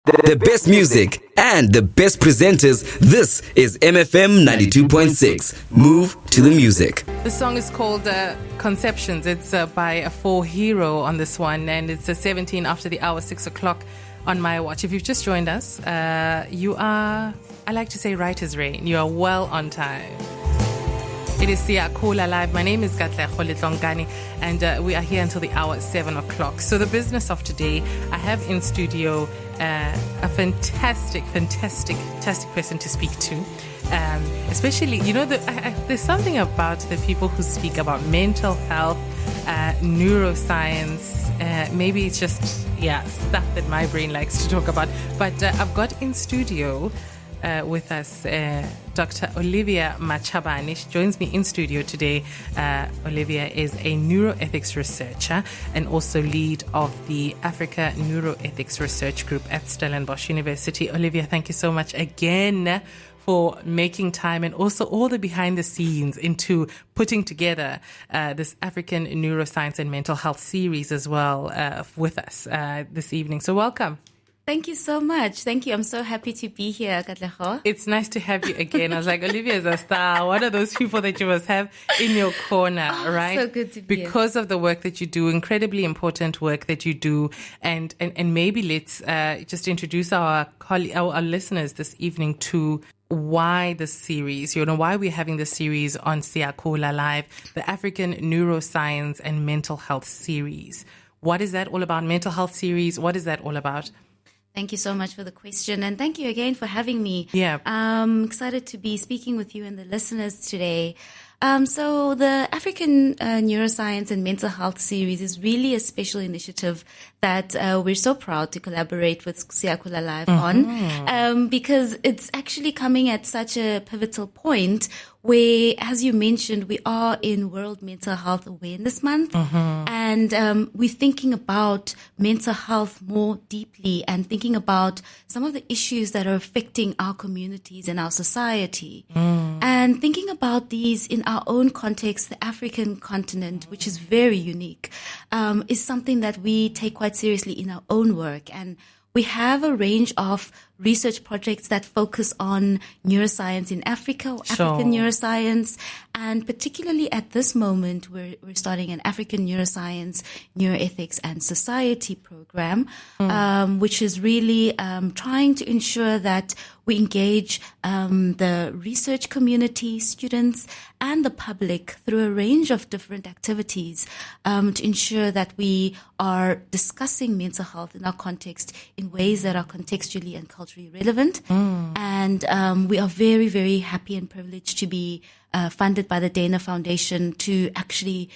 The best music and the best presenters. This is MFM 92.6. Move to the music. The song is called Conceptions. It's by a 4Hero on this one, and it's 17 after the hour, 6 o'clock on my watch. If you've just joined us, you are, I like to say, right as rain. You are well on time. It is SiyakhulaLive. My name is Dr and we are here until the hour 7 o'clock. So the business of today, I have in studio a fantastic person to speak to. Especially, you know, there's something about the people who speak about mental health, neuroscience. Maybe it's just, stuff that my brain likes to talk about. But I've got in studio with us Dr. Olivia Matshabane. She joins me in studio today. Olivia is a neuroethics researcher and also lead of the Africa Neuroethics Research Group at Stellenbosch University. Olivia, thank you so much again for making time and also all the behind the scenes into putting together this African Neuroscience and Mental Health series as well with us this evening. So welcome. Thank you so much. Thank you. I'm so happy to be here, Katleho. It's nice to have you again. I was like, Olivia is a star. One of those people that you must have in your corner, right? So good to be here. Because of the work that you do, incredibly important work that you do. And maybe let's just introduce our listeners this evening to why this series, why we're having this series on SiyakhulaLive, the African Neuroscience and Mental Health series. What is that all about? Mental health series, what is that all about? Thank you so much for the question, and thank you again for having me. Yeah. I'm excited to be speaking with you and the listeners today. So the African Neuroscience and Mental Health series is really a special initiative that we're so proud to collaborate with SiyakhulaLive on, because it's actually coming at such a pivotal point where, as you mentioned, we are in World Mental Health Awareness Month, and we're thinking about mental health more deeply and thinking about some of the issues that are affecting our communities and our society, and thinking about these in our own context. The African continent, which is very unique, is something that we take quite seriously in our own work, and we have a range of research projects that focus on neuroscience in Africa, or African neuroscience. And particularly at this moment, we're starting an African Neuroscience, Neuroethics and Society program, which is really trying to ensure that we engage the research community, students, and the public through a range of different activities to ensure that we are discussing mental health in our context in ways that are contextually and culturally relevant. And we are very, very happy and privileged to be funded by the Dana Foundation to actually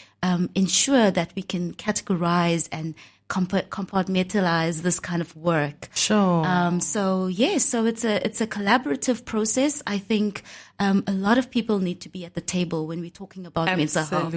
ensure that we can categorize and compartmentalize this kind of work. Sure. So it's a collaborative process. I think a lot of people need to be at the table when we're talking about mental health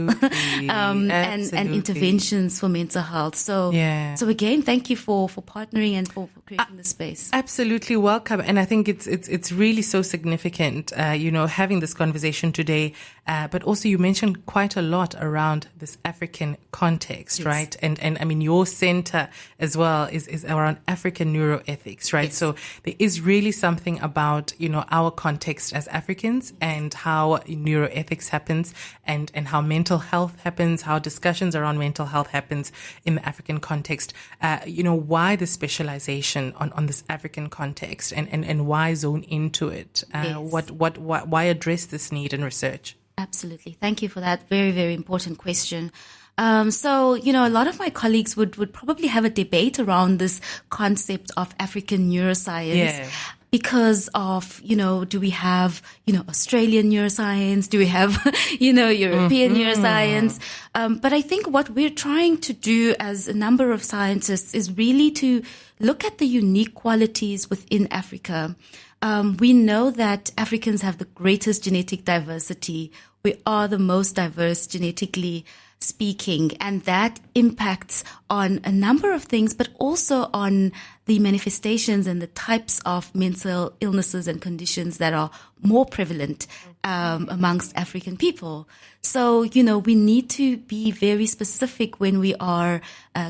and interventions for mental health. So again, thank you for partnering and for creating the space. Absolutely welcome. And I think it's really so significant, having this conversation today. But also you mentioned quite a lot around this African context, yes. Right? And I mean, your center as well is around African neuroethics, right? Yes. So there is really something about, our context as Africans and how neuroethics happens and how mental health happens, how discussions around mental health happens in the African context. Why the specialization on this African context and why zone into it? Yes. Why address this need in research? Absolutely. Thank you for that very, very important question. So, a lot of my colleagues would probably have a debate around this concept of African neuroscience. Yeah. Because of, do we have, Australian neuroscience? Do we have, European neuroscience? But I think what we're trying to do as a number of scientists is really to look at the unique qualities within Africa. We know that Africans have the greatest genetic diversity. We are the most diverse genetically speaking, and that impacts on a number of things, but also on the manifestations and the types of mental illnesses and conditions that are more prevalent amongst African people. So, we need to be very specific when we are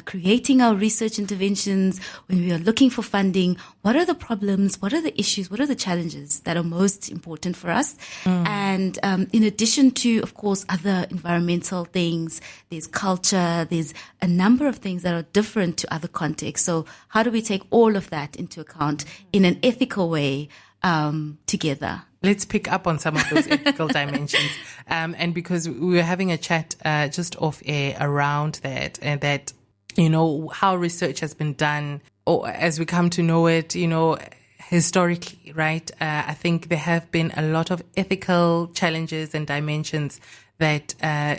creating our research interventions, when we are looking for funding. What are the problems? What are the issues? What are the challenges that are most important for us? And in addition to, of course, other environmental things, there's culture, there's a number of things that are different to other contexts. So how do we take all of that into account in an ethical way together? Let's pick up on some of those ethical dimensions. And because we were having a chat just off air around that, and that, how research has been done, or as we come to know it, historically, right? I think there have been a lot of ethical challenges and dimensions that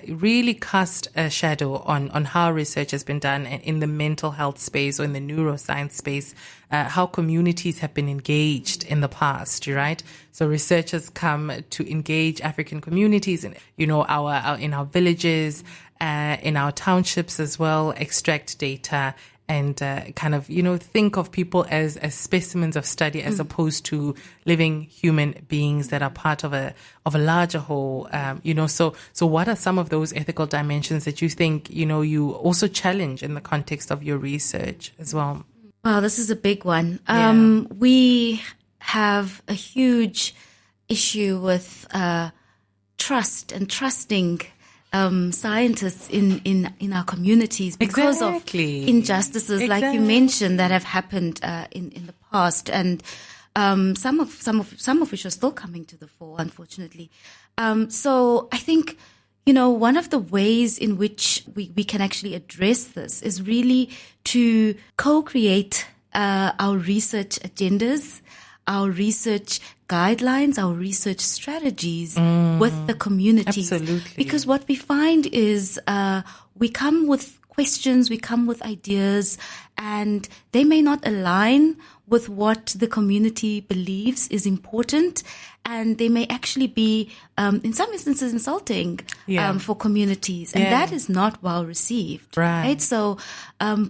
really cast a shadow on how research has been done in the mental health space or in the neuroscience space, how communities have been engaged in the past, right? So researchers come to engage African communities in, in our villages, in our townships as well, extract data, and think of people as specimens of study as opposed to living human beings that are part of a larger whole. So what are some of those ethical dimensions that you think you also challenge in the context of your research as well? Wow, this is a big one. Yeah. We have a huge issue with trust and trusting scientists in our communities because of injustices, like you mentioned, that have happened in the past, and some of which are still coming to the fore, unfortunately. So I think one of the ways in which we can actually address this is really to co-create our research agendas, our research guidelines, our research strategies with the communities. Absolutely. Because what we find is we come with questions, we come with ideas, and they may not align with what the community believes is important, and they may actually be, in some instances, insulting for communities, and that is not well received. Right? So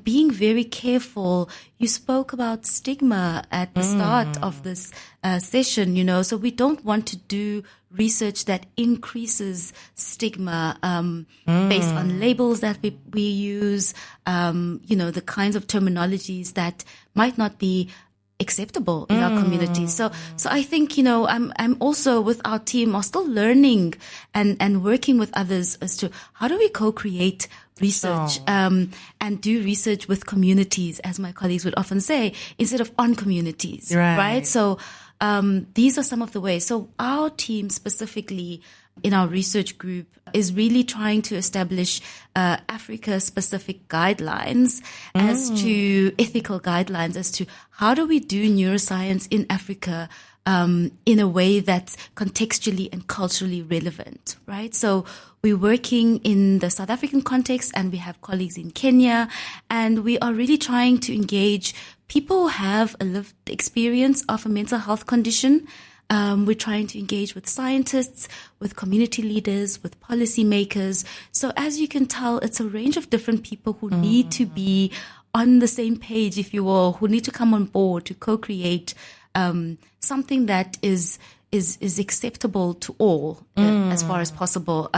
being very careful. You spoke about stigma at the start of this session, so we don't want to do research that increases stigma based on labels that we use, the kinds of terminologies that might not be acceptable in our community. So I think, I'm also with our team are still learning and working with others as to how do we co-create research and do research with communities, as my colleagues would often say, instead of on communities, right? So these are some of the ways. So our team specifically in our research group is really trying to establish Africa-specific guidelines as to ethical guidelines as to how do we do neuroscience in Africa in a way that's contextually and culturally relevant, right? So we're working in the South African context, and we have colleagues in Kenya, and we are really trying to engage people who have a lived experience of a mental health condition. We're trying to engage with scientists, with community leaders, with policymakers. So as you can tell, it's a range of different people who need to be on the same page, if you will, who need to come on board to co-create something that is acceptable to all as far as possible,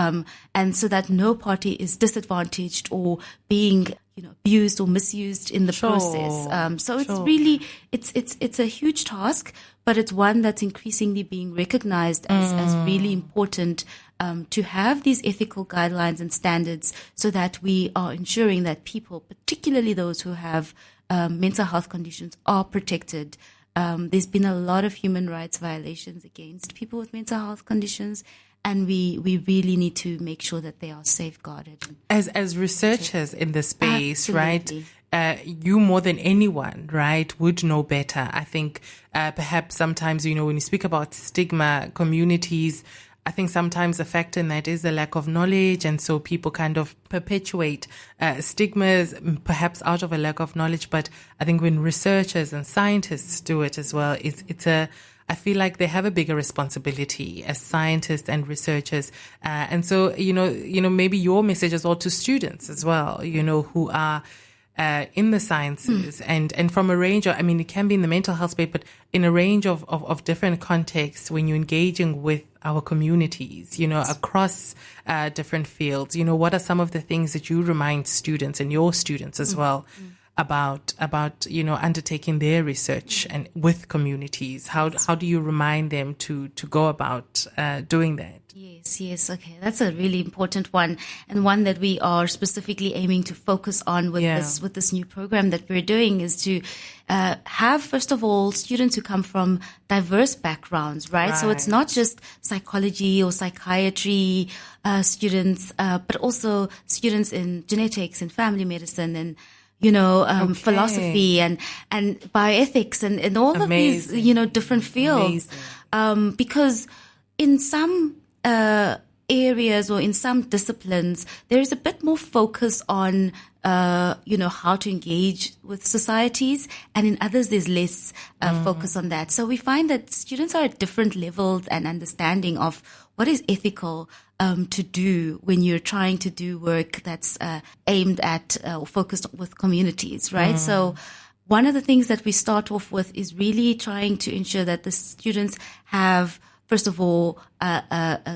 and so that no party is disadvantaged or being abused or misused in the process. So it's really it's a huge task, but it's one that's increasingly being recognized as really important to have these ethical guidelines and standards, so that we are ensuring that people, particularly those who have mental health conditions, are protected. There's been a lot of human rights violations against people with mental health conditions, and we really need to make sure that they are safeguarded. As researchers in the space, Absolutely. right? You more than anyone, right, would know better. I think perhaps sometimes, when you speak about stigma, communities, I think sometimes a factor in that is the lack of knowledge, and so people kind of perpetuate stigmas, perhaps out of a lack of knowledge. But I think when researchers and scientists do it as well, I feel like they have a bigger responsibility as scientists and researchers. And so, maybe your message is all to students as well, who are in the sciences and from a range of, I mean, it can be in the mental health space, but in a range of different contexts when you're engaging with our communities, across different fields, what are some of the things that you remind students and your students as well about undertaking their research and with communities? How do you remind them to go about doing that? Yes. Okay. That's a really important one, and one that we are specifically aiming to focus on with this new program that we're doing is to have, first of all, students who come from diverse backgrounds, right? So it's not just psychology or psychiatry students, but also students in genetics and family medicine and philosophy and bioethics and all of these, different fields. Because in some areas or in some disciplines, there is a bit more focus on, how to engage with societies, and in others there's less focus on that. So we find that students are at different levels and understanding of what is ethical to do when you're trying to do work that's aimed at or focused with communities, right? So one of the things that we start off with is really trying to ensure that the students have, first of all, an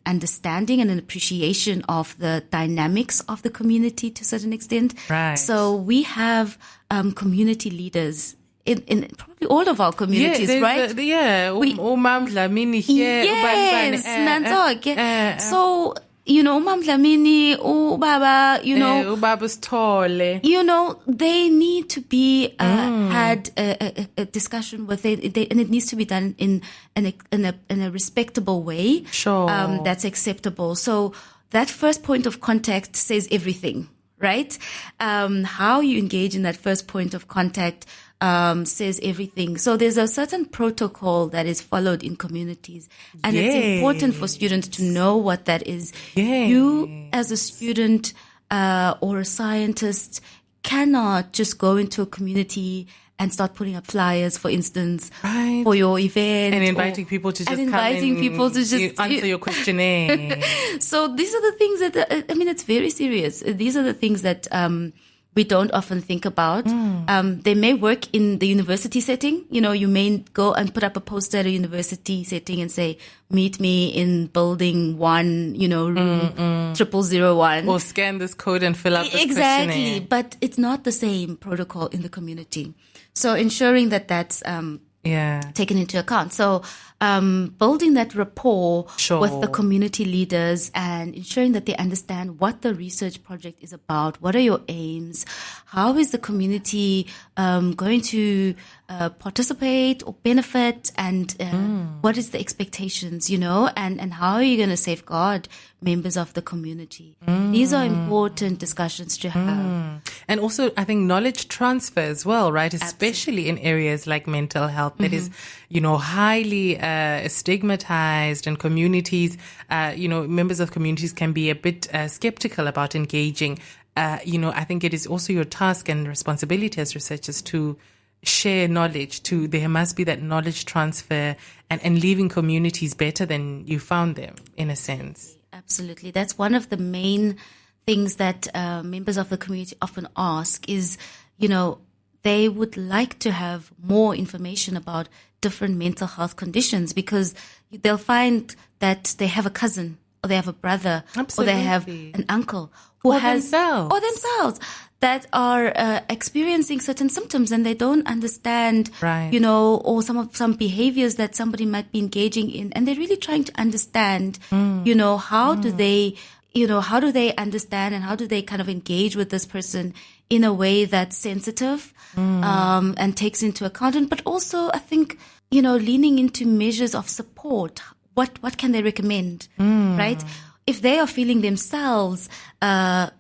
understanding and an appreciation of the dynamics of the community to a certain extent. Right. So we have community leaders in probably all of our communities, right? So, Umam Dlamini, Baba, they need to be had a discussion with it, and it needs to be done in a respectable way. Sure. That's acceptable. So that first point of contact says everything, right? How you engage in that first point of contact says everything. So there's a certain protocol that is followed in communities, and it's important for students to know what that is. You, as a student or a scientist, cannot just go into a community and start putting up flyers, for instance, for your event. And inviting people to just answer your questionnaire. So these are the things that, it's very serious. These are the things that we don't often think about. They may work in the university setting. You may go and put up a poster at a university setting and say, meet me in building 1, room 0001. Or scan this code and fill out this Exactly. questionnaire. But it's not the same protocol in the community. So ensuring that that's taken into account. So building that rapport with the community leaders and ensuring that they understand what the research project is about. What are your aims? How is the community going to participate or benefit? And what is the expectations, and how are you going to safeguard members of the community? These are important discussions to have. And also, I think knowledge transfer as well, right? Especially in areas like mental health that is, highly stigmatized, and communities, members of communities can be a bit skeptical about engaging. I think it is also your task and responsibility as researchers to share knowledge. There must be that knowledge transfer and leaving communities better than you found them, in a sense. Absolutely. That's one of the main things that members of the community often ask is, they would like to have more information about different mental health conditions, because they'll find that they have a cousin or they have a brother or they have an uncle who themselves that are experiencing certain symptoms, and they don't understand, or some behaviors that somebody might be engaging in, and they're really trying to understand, how do they understand and how do they kind of engage with this person in a way that's sensitive and takes into account, but also I think, leaning into measures of support. What can they recommend, right? If they are feeling themselves, a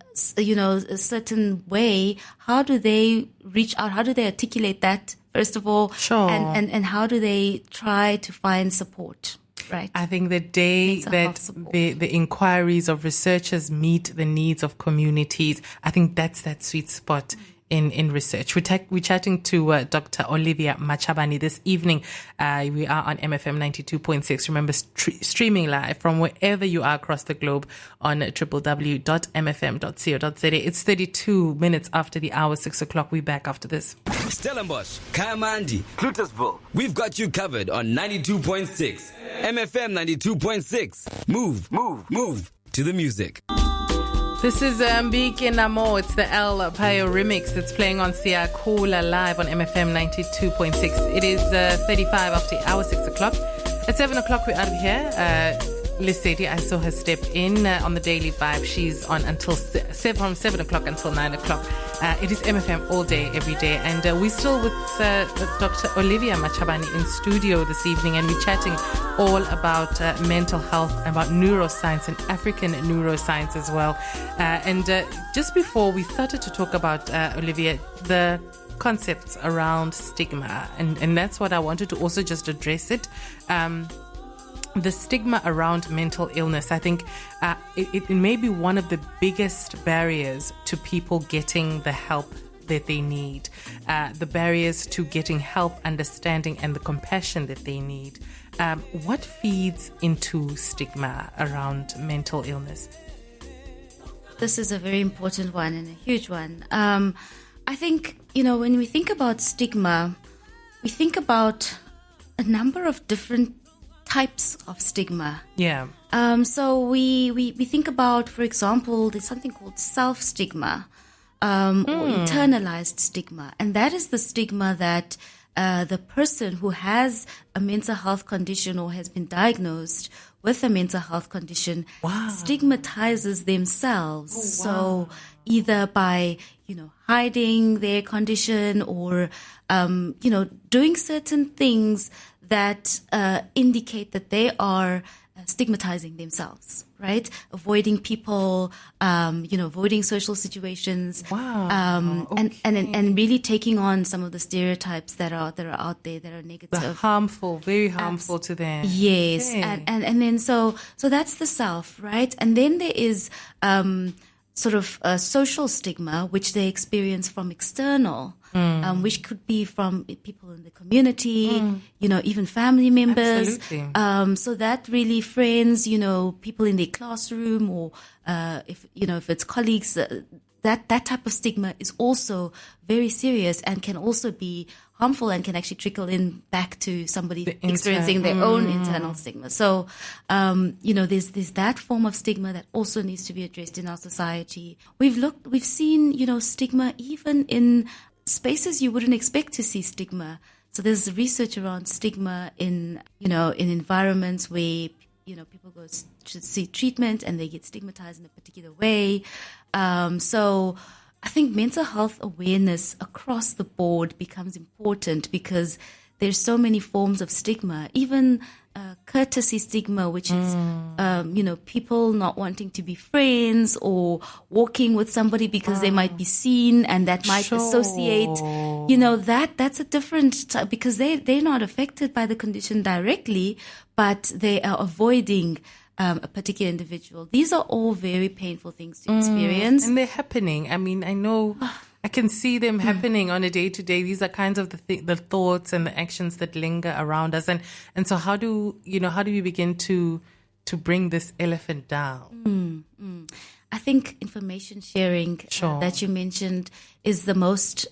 certain way, how do they reach out? How do they articulate that, first of all? Sure. And how do they try to find support? Right. I think the day that the inquiries of researchers meet the needs of communities, I think that's that sweet spot in research. We're chatting to Dr. Olivia Matshabane this evening. We are on MFM 92.6. Remember, streaming live from wherever you are across the globe on www.mfm.co.za. It's 32 minutes after the hour, 6 o'clock. We're back after this. Stellenbosch, Kamandi, Clutersville. We've got you covered on 92.6. MFM 92.6. Move to the music. This is Mbiki Namo. It's the El Payo remix that's playing on SiyakhulaLive on MFM 92.6. It is 35 after the hour, 6 o'clock. At 7 o'clock, we're out of here. Liseti, I saw her step in on the Daily Vibe. She's on until from 7 o'clock until 9 o'clock. It is MFM all day, every day. And we're still with Dr. Olivia Matshabane in studio this evening. And we're chatting all about mental health, about neuroscience and African neuroscience as well. And just before we started to talk about, Olivia, the concepts around stigma. And that's what I wanted to also just address it. The stigma around mental illness, I think it may be one of the biggest barriers to people getting the help that they need, the barriers to getting help, understanding, and the compassion that they need. What feeds into stigma around mental illness? This is a very important one and a huge one. I think, when we think about stigma, we think about a number of different types of stigma. Yeah. So we think about, for example, there's something called self-stigma or internalized stigma. And that is the stigma that the person who has a mental health condition or has been diagnosed with a mental health condition stigmatizes themselves. So either by, hiding their condition or, doing certain things that indicate that they are stigmatizing themselves, right? Avoiding people, avoiding social situations, and really taking on some of the stereotypes that are out there that are negative, very harmful to them. Yes, okay. and then so that's the self, right? And then there is sort of a social stigma which they experience from external. Which could be from people in the community, even family members. Absolutely. So that really friends, people in their classroom, or if it's colleagues, that type of stigma is also very serious and can also be harmful and can actually trickle in back to somebody experiencing their own internal stigma. So, there's that form of stigma that also needs to be addressed in our society. We've seen, stigma even in spaces you wouldn't expect to see stigma. So there's research around stigma in environments where, people go to see treatment and they get stigmatized in a particular way. So I think mental health awareness across the board becomes important because there's so many forms of stigma, even courtesy stigma, which is, people not wanting to be friends or walking with somebody because they might be seen and that might associate, that's a different type because they're not affected by the condition directly, but they are avoiding a particular individual. These are all very painful things to experience. And they're happening. I mean, I know I can see them happening on a day-to-day. These are kinds of the thoughts and the actions that linger around us. And so how do we begin to bring this elephant down? I think information sharing that you mentioned is the most,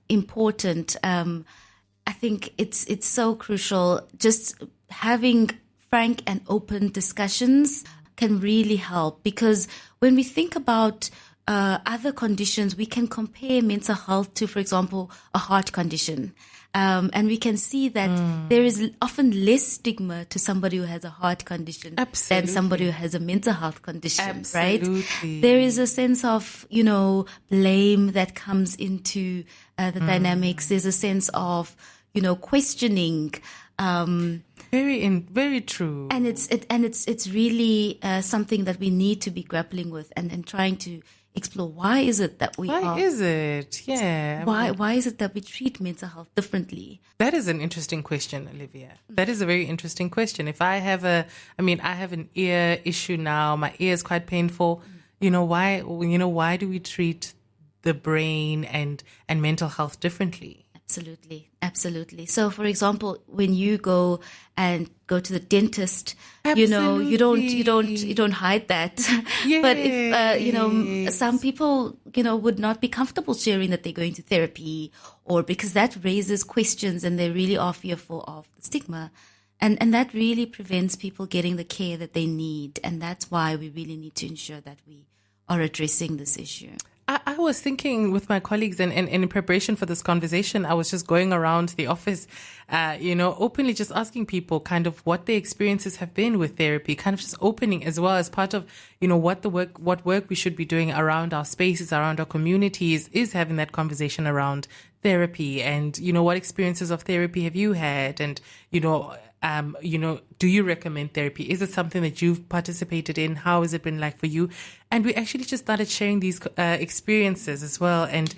important. I think it's so crucial. Just having frank and open discussions can really help because when we think about other conditions, we can compare mental health to, for example, a heart condition. And we can see that there is often less stigma to somebody who has a heart condition than somebody who has a mental health condition, right? There is a sense of, blame that comes into the dynamics. There's a sense of, questioning. Very true. And it's really something that we need to be grappling with and trying to explore why is it that we Why is it? Yeah. Why is it that we treat mental health differently? That is an interesting question, Olivia. That is a very interesting question. If I have I have an ear issue now, my ear is quite painful. Why do we treat the brain and mental health differently. Absolutely. So, for example, when you go to the dentist, you don't hide that. Yes. But if some people would not be comfortable sharing that they're going to therapy, or because that raises questions and they really are fearful of the stigma, and that really prevents people getting the care that they need, and that's why we really need to ensure that we are addressing this issue. I was thinking with my colleagues and in preparation for this conversation, I was just going around the office, openly just asking people kind of what their experiences have been with therapy, kind of just opening as well as part of, what work we should be doing around our spaces, around our communities, is having that conversation around therapy and, what experiences of therapy have you had? And, do you recommend therapy? Is it something that you've participated in? How has it been like for you? And we actually just started sharing these experiences as well. And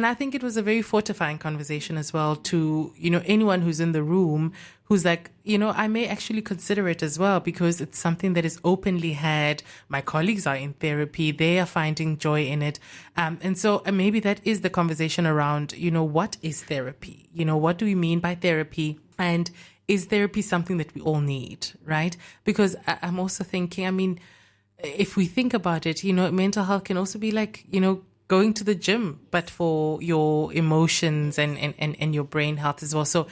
I think it was a very fortifying conversation as well to, anyone who's in the room who's like, I may actually consider it as well because it's something that is openly had. My colleagues are in therapy. They are finding joy in it. And so maybe that is the conversation around, what is therapy? What do we mean by therapy? And is therapy something that we all need, right? Because I'm also thinking, if we think about it, mental health can also be like, going to the gym, but for your emotions and your brain health as well. So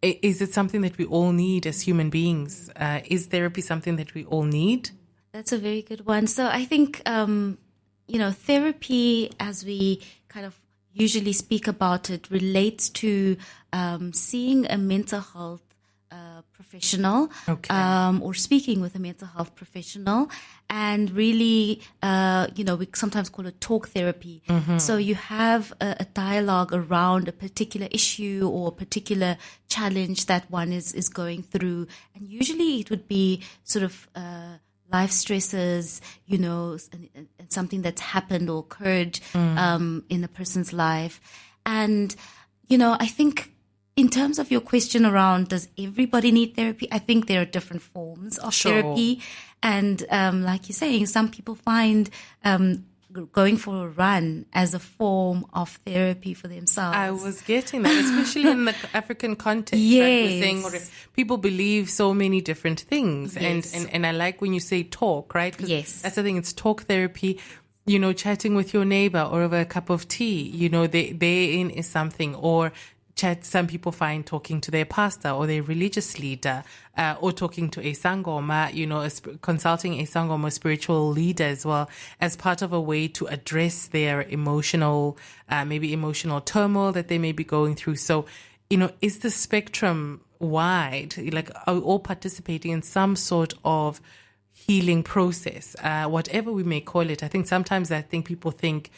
is it something that we all need as human beings? Is therapy something that we all need? That's a very good one. So I think, therapy, as we kind of usually speak about it, relates to seeing a mental health professional, or speaking with a mental health professional, and really, we sometimes call it talk therapy. Mm-hmm. So you have a dialogue around a particular issue or a particular challenge that one is going through, and usually it would be sort of life stresses, and something that's happened or occurred in a person's life, and I think. In terms of your question around, does everybody need therapy? I think there are different forms of therapy. And like you're saying, some people find going for a run as a form of therapy for themselves. I was getting that, especially in the African context. Yes. Right? We're saying, people believe so many different things. Yes. And I like when you say talk, right? Yes. That's the thing, it's talk therapy. Chatting with your neighbor or over a cup of tea, therein is something. Or some people find talking to their pastor or their religious leader, or talking to a sangoma, consulting a sangoma spiritual leader as well, as part of a way to address their emotional turmoil that they may be going through. So, is the spectrum wide? Like, are we all participating in some sort of healing process, whatever we may call it? I think sometimes people think,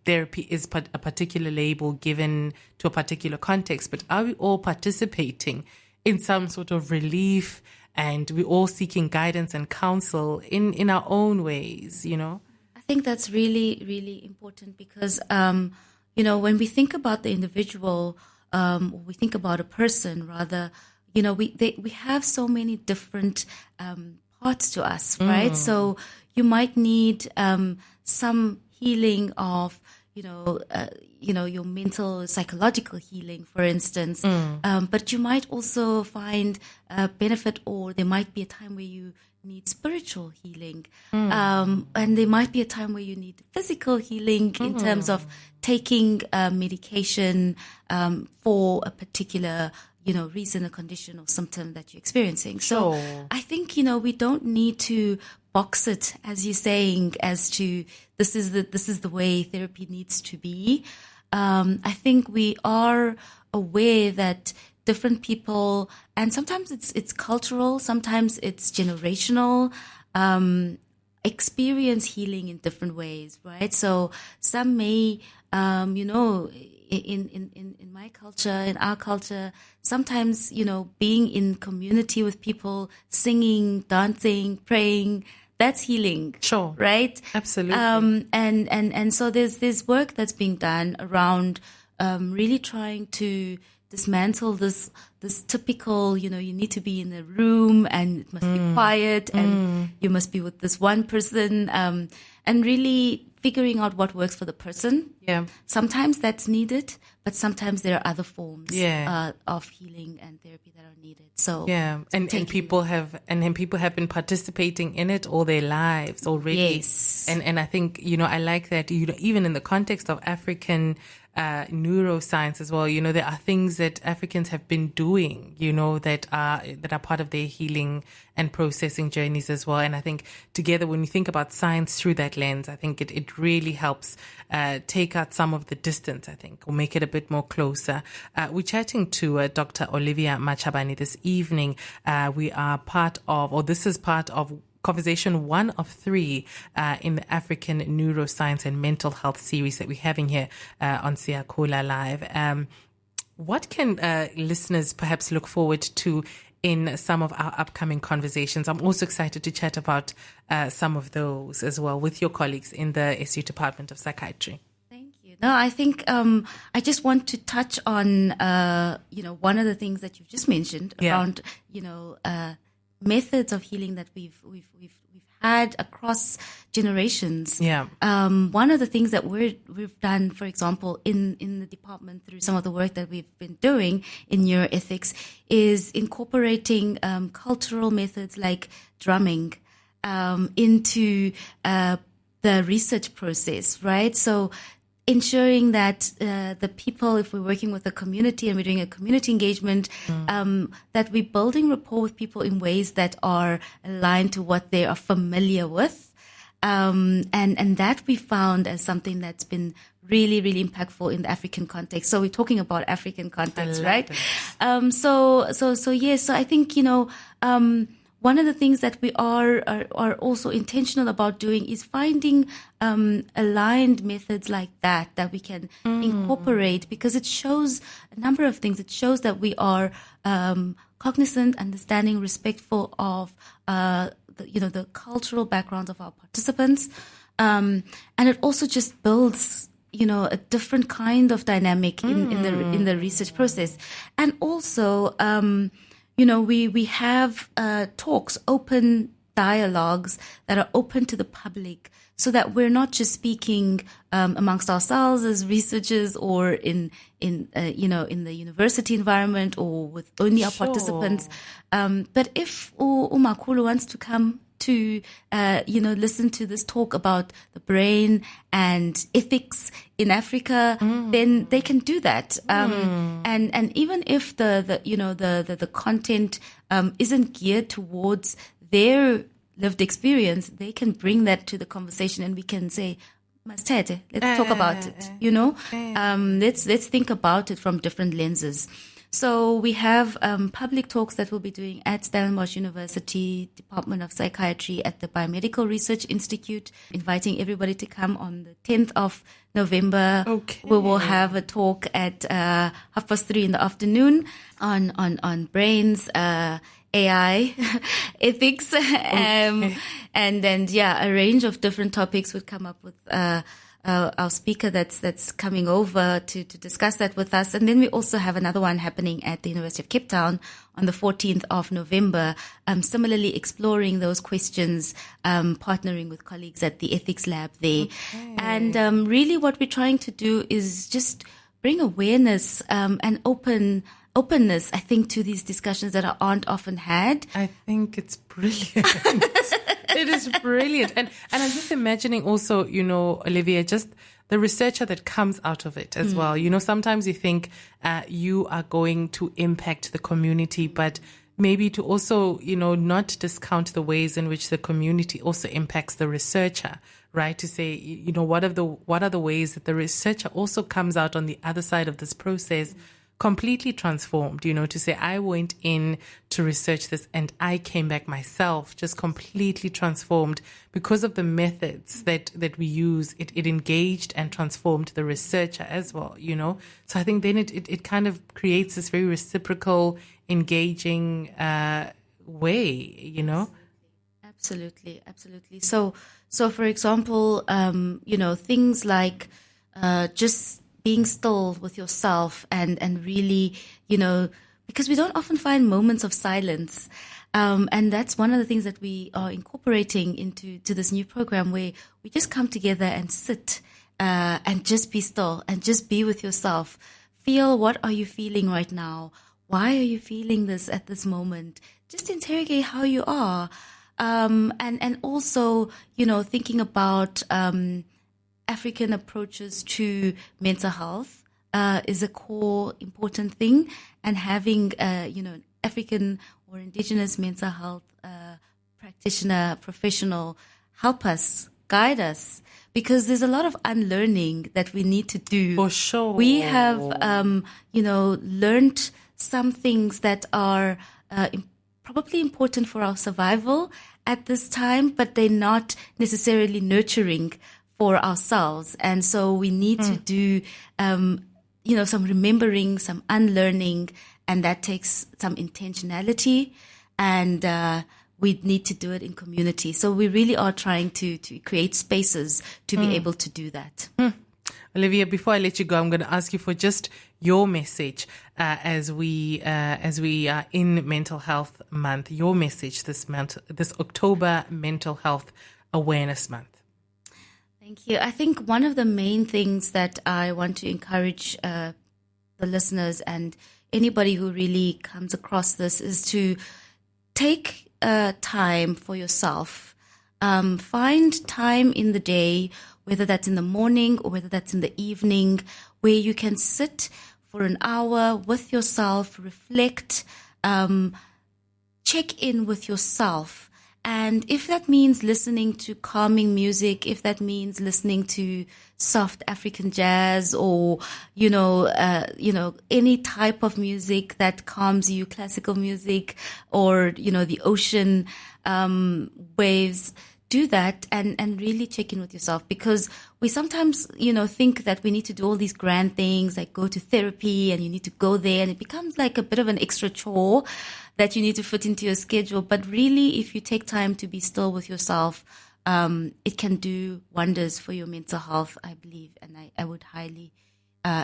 therapy is a particular label given to a particular context, but are we all participating in some sort of relief, and we're all seeking guidance and counsel in our own ways, I think that's really, really important because, when we think about the individual, or we think about a person rather, we have so many different parts to us, right? So you might need some healing of, your mental, psychological healing, for instance. But you might also find benefit, or there might be a time where you need spiritual healing. And there might be a time where you need physical healing in terms of taking medication for a particular reason, a condition or symptom that you're experiencing. So I think, we don't need to box it, as you're saying, as to this is the way therapy needs to be. I think we are aware that different people, and sometimes it's cultural, sometimes it's generational, experience healing in different ways, right? So some may, in my culture, in our culture, sometimes, being in community with people, singing, dancing, praying, that's healing. Sure. Right? Absolutely. And so there's work that's being done around really trying to dismantle this typical, you need to be in a room and it must be quiet and you must be with this one person, and really figuring out what works for the person. Yeah. Sometimes that's needed, but sometimes there are other forms of healing and therapy that are needed. So and people have been participating in it all their lives already. Yes. And I think, I like that, even in the context of African neuroscience as well, there are things that Africans have been doing, that are part of their healing and processing journeys as well. And I think together, when you think about science through that lens, I think it really helps take out some of the distance, I think, or make it a bit more closer. We're chatting to Dr. Olivia Matshabane this evening. This is part of conversation 1 of 3 in the African Neuroscience and Mental Health series that we're having here on SiyakhulaLive. What can listeners perhaps look forward to in some of our upcoming conversations? I'm also excited to chat about some of those as well with your colleagues in the SU Department of Psychiatry. Thank you. No, I think I just want to touch on one of the things that you've just mentioned around methods of healing that we've had across generations. Yeah. One of the things that we've done, for example, in the department through some of the work that we've been doing in neuroethics is incorporating cultural methods like drumming into the research process, right? So ensuring that the people, if we're working with a community and we're doing a community engagement, that we're building rapport with people in ways that are aligned to what they are familiar with. And that we found as something that's been really, really impactful in the African context. So we're talking about African context, right? So I think, one of the things that we are also intentional about doing is finding aligned methods like that we can incorporate, because it shows a number of things. It shows that we are cognizant, understanding, respectful of the cultural backgrounds of our participants, and it also just builds a different kind of dynamic in the research process, and also. We have talks, open dialogues that are open to the public, so that we're not just speaking amongst ourselves as researchers or in the university environment or with only our participants. But if uMakhulu wants to come to listen to this talk about the brain and ethics in Africa, then they can do that. And even if the content isn't geared towards their lived experience, they can bring that to the conversation, and we can say, Mastete, let's talk about it. Let's think about it from different lenses. So we have public talks that we'll be doing at Stellenbosch University, Department of Psychiatry, at the Biomedical Research Institute, inviting everybody to come on the 10th of November. Okay. We will have a talk at 3:30 in the afternoon on brains, AI, ethics, and then a range of different topics would come up with our speaker that's coming over to discuss that with us. And then we also have another one happening at the University of Cape Town on the 14th of November, similarly exploring those questions, partnering with colleagues at the ethics lab there. Okay. And really what we're trying to do is just bring awareness and openness, I think, to these discussions that aren't often had. I think it's brilliant. It is brilliant. And I'm just imagining also, Olivia, just the researcher that comes out of it as well. Sometimes you think you are going to impact the community, but maybe to also, not discount the ways in which the community also impacts the researcher, right? To say, what are the ways that the researcher also comes out on the other side of this process completely transformed, to say, I went in to research this and I came back myself just completely transformed because of the methods that we use. It engaged and transformed the researcher as well, So I think then it kind of creates this very reciprocal, engaging way, Absolutely. So for example, things like just being still with yourself and really, because we don't often find moments of silence. And that's one of the things that we are incorporating into this new program, where we just come together and sit and just be still and just be with yourself. Feel, what are you feeling right now? Why are you feeling this at this moment? Just interrogate how you are. And also, thinking about African approaches to mental health is a core important thing. And having, an African or indigenous mental health practitioner, professional, help us, guide us, because there's a lot of unlearning that we need to do. For sure. We have, learned some things that are probably important for our survival at this time, but they're not necessarily nurturing for ourselves. And so we need to do, some remembering, some unlearning, and that takes some intentionality, and we need to do it in community. So we really are trying to create spaces to be able to do that. Olivia, before I let you go, I'm going to ask you for just your message as we are in Mental Health Month. Your message this October Mental Health Awareness Month. Thank you. I think one of the main things that I want to encourage the listeners and anybody who really comes across this is to take time for yourself. Find time in the day, whether that's in the morning or whether that's in the evening, where you can sit for an hour with yourself, reflect, check in with yourself. And if that means listening to calming music, if that means listening to soft African jazz or, any type of music that calms you, classical music or, the ocean waves, do that and really check in with yourself, because we sometimes, think that we need to do all these grand things like go to therapy and you need to go there, and it becomes like a bit of an extra chore that you need to fit into your schedule. But really, if you take time to be still with yourself, it can do wonders for your mental health, I believe. And I would highly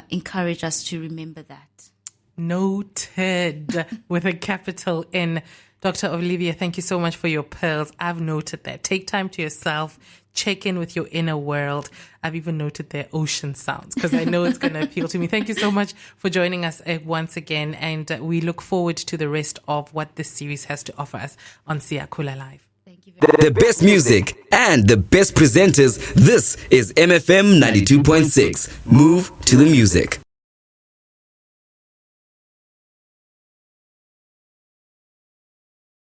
encourage us to remember that. Noted with a capital N. Dr. Olivia, thank you so much for your pearls. I've noted that. Take time to yourself. Check in with your inner world. I've even noted their ocean sounds because I know it's going to appeal to me. Thank you so much for joining us once again. And we look forward to the rest of what this series has to offer us on SiyakhulaLive. Thank you very much. The best music and the best presenters. This is MFM 92.6. Move to the music.